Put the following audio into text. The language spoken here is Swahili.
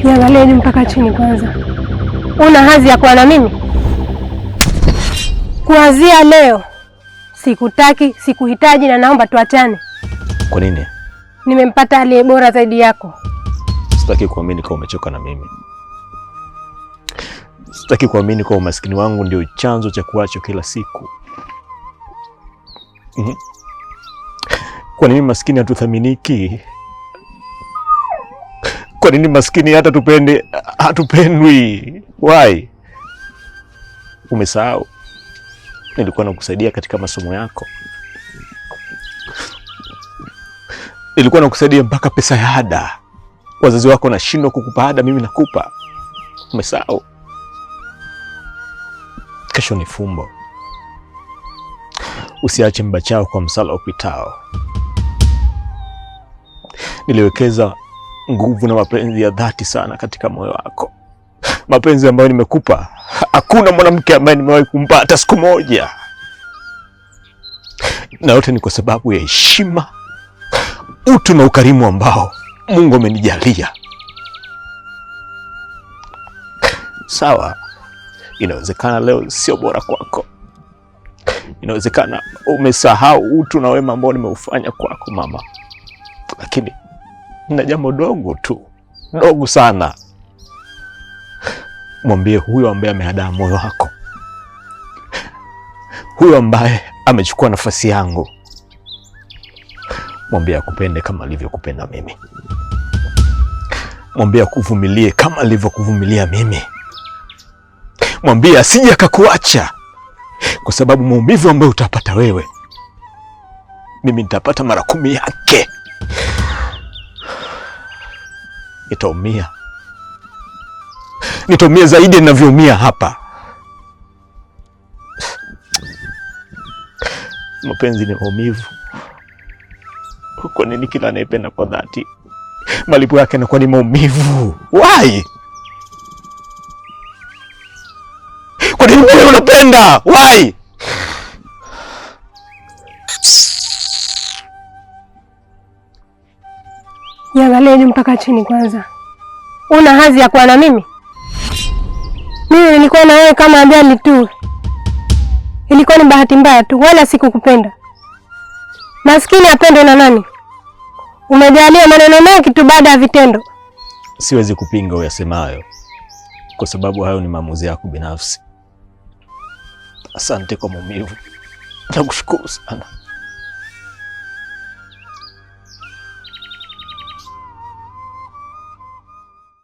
Niangalie juu mpaka chini kwanza. Una hadhi ya kuwa na mimi? Kuanzia leo sikutaki, sikuhitaji na naomba tuachane. Kwa nini? Nimempata aliye bora zaidi yako. Sitaki kuamini kama umechoka na mimi. Sitaki kuamini kwa umaskini wangu ndio chanzo cha kuacho kila siku. Kwa nini maskini hatuthaminiki? Kwa nini maskini hata hatupendwi? Why? Umesahau nilikuwa nakusaidia katika masomo yako. Nilikuwa nakusaidia mpaka pesa ya ada. Wazazi wako nashindwa kukupa ada, mimi nakupa. Umesahau? Kesho ni fumbo. Usiache mbachao kwa msala upitao. Niliwekeza nguvu na mapenzi ya dhati sana katika moyo wako. Mapenzi ambayo nimekupa hakuna mwanamke ambaye nimewahi kumpa hata siku moja. Na yote ni kwa sababu ya heshima, utu na ukarimu ambao Mungu amenijalia. Sawa, inawezekana leo sio bora kwako. Inawezekana umesahau utu na wema ambao nimeufanya kwako mama. Lakini na jambo dogo tu, dogo sana. Mwambie huyo ambaye amehadaa moyo wako, huyo ambaye amechukua nafasi yangu, mwambie akupende kama alivyokupenda mimi. Mwambie akuvumilie kama alivyokuvumilia mimi. Mwambie asije akakuacha, kwa sababu maumivu ambayo utapata wewe, mimi nitapata mara 10 yake. Nitaumia zaidi ninavyoumia hapa. Mapenzi ni maumivu. Kwa nini kila anayependa kwa dhati malipo yake yanakuwa ni maumivu? Why? Kwa nini wewe unapenda? Why? Niangalie juu mpaka chini kwanza. Una hadhi ya kuwa na mimi? Mimi nilikuwa na wewe kama ajali tu. Ilikuwa ni bahati mbaya tu, wala sikukupenda. Maskini apendwe na nani? Umejalia maneno mengi tu baada ya vitendo. Siwezi kupinga uyasemayo, kwa sababu hayo ni maamuzi yako binafsi. Asante kwa maumivu. Nakushukuru sana.